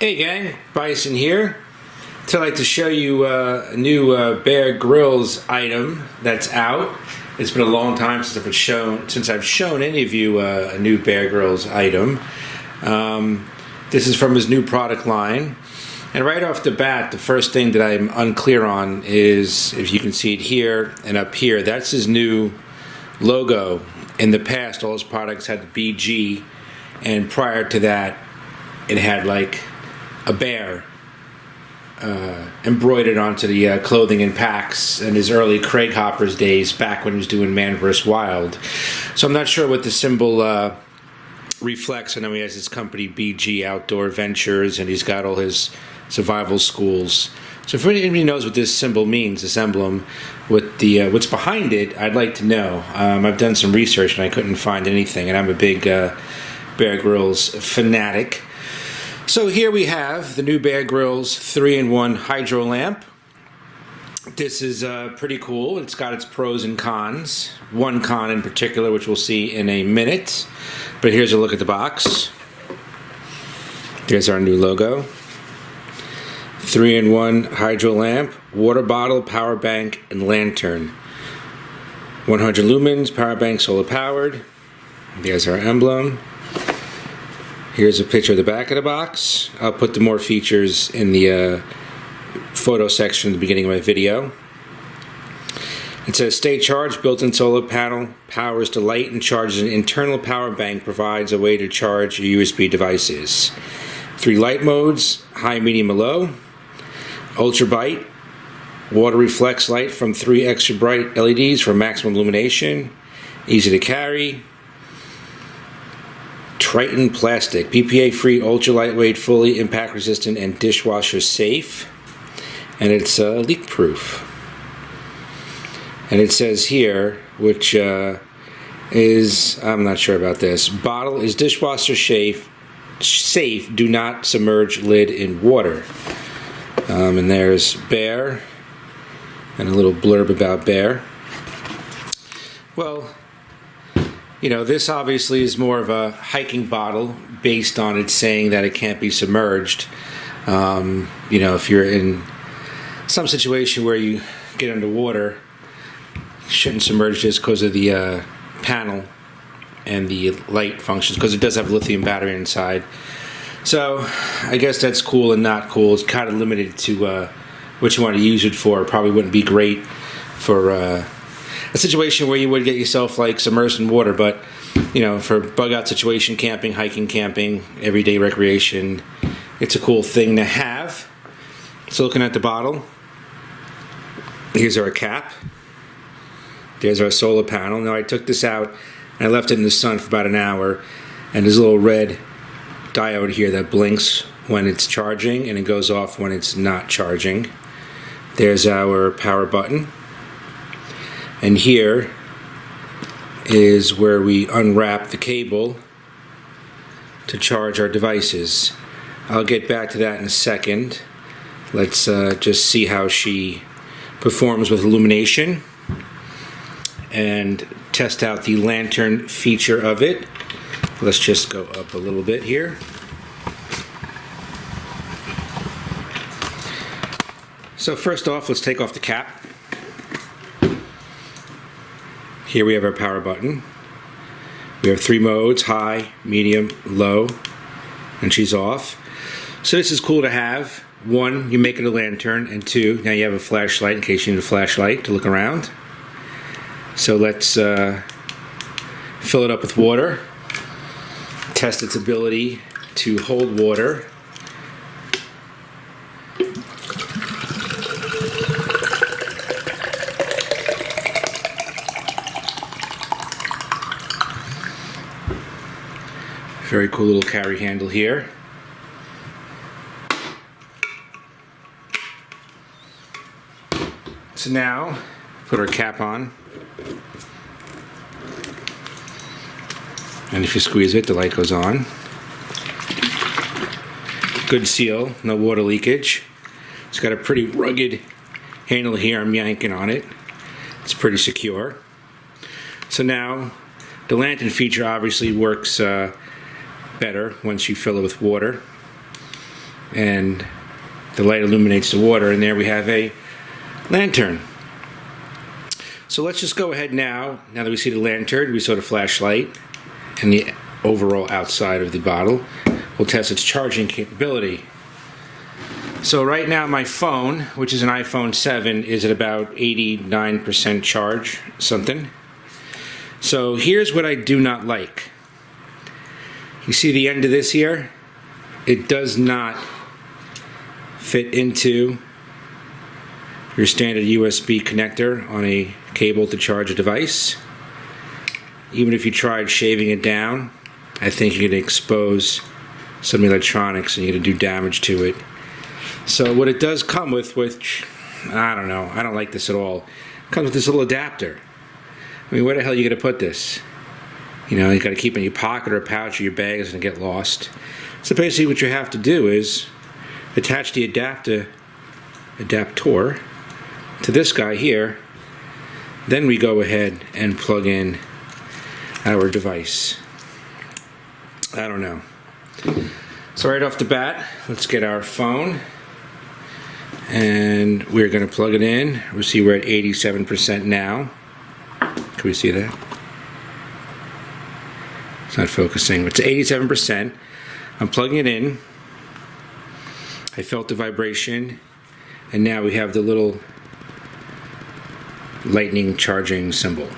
Hey gang, Bison here. So I'd like to show you a new Bear Grylls item that's out. It's been a long time since I've shown any of you a new Bear Grylls item. This is from his new product line. And right off the bat, the first thing that I'm unclear on is, if you can see it here and up here, that's his new logo. In the past, all his products had the BG, and prior to that, it had like a bear embroidered onto the clothing and packs in his early Craig Hoppers days, back when he was doing Man vs. Wild. So I'm not sure what the symbol reflects. I know he has his company BG Outdoor Ventures, and he's got all his survival schools. So if anybody knows what this symbol means, this emblem, with the what's behind it, I'd like to know. I've done some research and I couldn't find anything, and I'm a big Bear Grylls fanatic. So here we have the new Bear Grylls 3-in-1 hydro lamp. This is pretty cool. It's got its pros and cons. One con in particular, which we'll see in a minute. But here's a look at the box. There's our new logo. 3-in-1 hydro lamp, water bottle, power bank, and lantern. 100 lumens, power bank, solar powered. There's our emblem. Here's a picture of the back of the box. I'll put the more features in the photo section at the beginning of my video. It says, stay charged, built-in solar panel, powers to light and charges an internal power bank, provides a way to charge your USB devices. 3 light modes, high, medium, and low. Ultra bright, water reflects light from 3 extra bright LEDs for maximum illumination. Easy to carry. Triton plastic, BPA free, ultra lightweight, fully impact resistant, and dishwasher safe. And it's leak proof. And it says here, which is, I'm not sure about this, bottle is dishwasher safe, do not submerge lid in water. And there's Bear, and a little blurb about Bear. Well, you know, this obviously is more of a hiking bottle based on it saying that it can't be submerged. You know, if you're in some situation where you get underwater, you shouldn't submerge this because of the panel and the light functions, because it does have a lithium battery inside. So I guess that's cool and not cool. It's kind of limited to what you want to use it for. It probably wouldn't be great for a situation where you would get yourself like submerged in water, but you know, for bug out situation, camping, hiking, camping, everyday recreation, it's a cool thing to have. So looking at the bottle, here's our cap. There's our solar panel. Now I took this out and I left it in the sun for about an hour, and there's a little red diode here that blinks when it's charging and it goes off when it's not charging. There's our power button. And here is where we unwrap the cable to charge our devices. I'll get back to that in a second. Let's just see how she performs with illumination and test out the lantern feature of it. Let's just go up a little bit here. So first off, let's take off the cap. Here we have our power button. We have 3 modes, high, medium, low, and she's off. So this is cool to have. 1, you make it a lantern, and 2, now you have a flashlight in case you need a flashlight to look around. So let's fill it up with water, test its ability to hold water. Very cool little carry handle here. So now, put our cap on. And if you squeeze it, the light goes on. Good seal, no water leakage. It's got a pretty rugged handle here. I'm yanking on it. It's pretty secure. So now, the lantern feature obviously works better once you fill it with water. and the light illuminates the water, and there we have a lantern. So let's just go ahead now that we see the lantern, we saw the flashlight and the overall outside of the bottle, we'll test its charging capability. So right now my phone, which is an iPhone 7, is at about 89% charge, something. So here's what I do not like. You see the end of this here? It does not fit into your standard USB connector on a cable to charge a device. Even if you tried shaving it down, I think you're going to expose some electronics and you're going to do damage to it. So what it does come with, which, I don't know, I don't like this at all, it comes with this little adapter. I mean, where the hell are you going to put this? You know, you got to keep it in your pocket or a pouch or your bag, it's going to get lost. So basically what you have to do is attach the adapter to this guy here. Then we go ahead and plug in our device. I don't know. So right off the bat, let's get our phone. And we're going to plug it in. We'll see we're at 87% now. Can we see that? It's not focusing. It's 87%. I'm plugging it in. I felt the vibration. And now we have the little lightning charging symbol.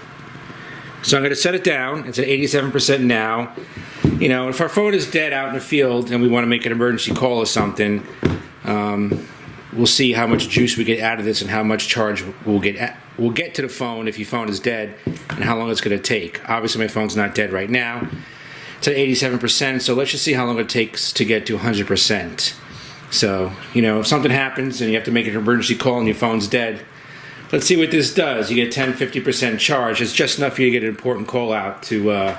So I'm going to set it down. It's at 87% now. You know, if our phone is dead out in the field and we want to make an emergency call or something, we'll see how much juice we get out of this and how much charge we'll get to the phone if your phone is dead and how long it's going to take. Obviously my phone's not dead right now. It's at 87%, so let's just see how long it takes to get to 100%. So, you know, if something happens and you have to make an emergency call and your phone's dead, let's see what this does. You get 10-50% charge. It's just enough for you to get an important call out to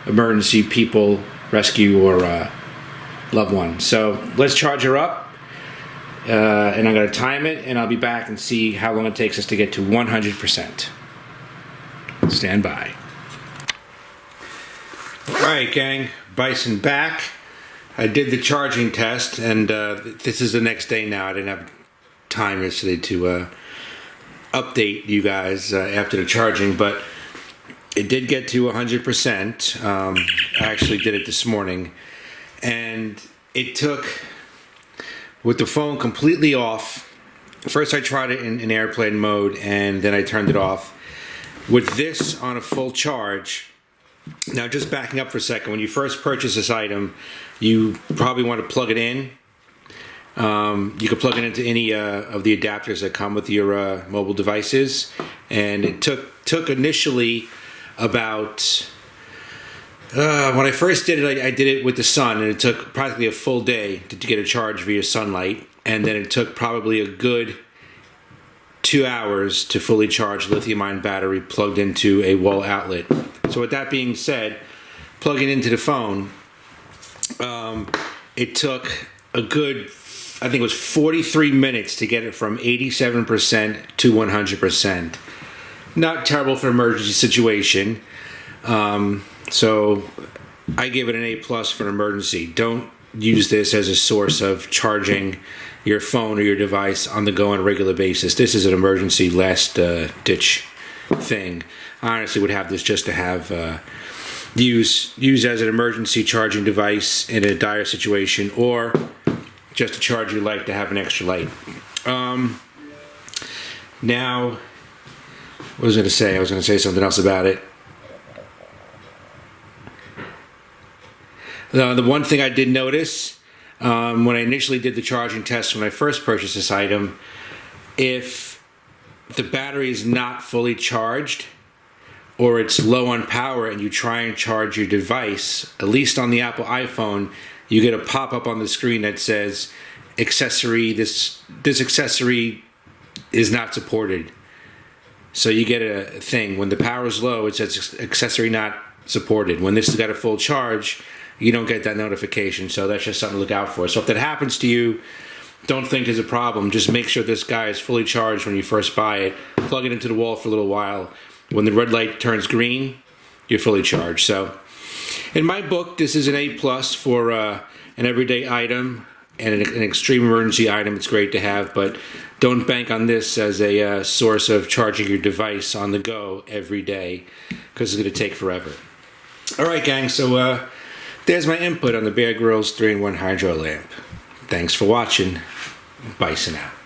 emergency people, rescue, or loved one. So let's charge her up. And I'm going to time it, and I'll be back and see how long it takes us to get to 100%. Stand by. Alright, gang. Bison back. I did the charging test, and this is the next day now. I didn't have time yesterday to update you guys after the charging, but it did get to 100%. I actually did it this morning, and it took, with the phone completely off. First I tried it in airplane mode, and then I turned it off. With this on a full charge, now just backing up for a second, when you first purchase this item, you probably want to plug it in. You can plug it into any of the adapters that come with your mobile devices, and it took initially about, when I first did it, I did it with the sun, and it took practically a full day to get a charge via sunlight, and then it took probably a good 2 hours to fully charge lithium-ion battery plugged into a wall outlet. So with that being said, plugging into the phone, it took a good, I think it was 43 minutes to get it from 87% to 100%. Not terrible for an emergency situation. So I give it an A+ for an emergency. Don't use this as a source of charging your phone or your device on the go on a regular basis. This is an emergency last ditch thing. I honestly would have this just to have use as an emergency charging device in a dire situation, or just to charge your light to have an extra light. Now, what was I going to say? I was going to say something else about it. The one thing I did notice when I initially did the charging test when I first purchased this item, if the battery is not fully charged or it's low on power and you try and charge your device, at least on the Apple iPhone, you get a pop-up on the screen that says accessory, this accessory is not supported. So you get a thing. When the power is low, it says accessory not supported. When this has got a full charge, you don't get that notification. So that's just something to look out for. So if that happens to you, don't think there's a problem. Just make sure this guy is fully charged when you first buy it. Plug it into the wall for a little while. When the red light turns green, you're fully charged. So in my book, this is an A+ for an everyday item. and an extreme emergency item, it's great to have, but don't bank on this as a source of charging your device on the go every day, because it's going to take forever. All right, gang, so there's my input on the Bear Grylls 3-in-1 Hydro Lamp. Thanks for watching. Bison out.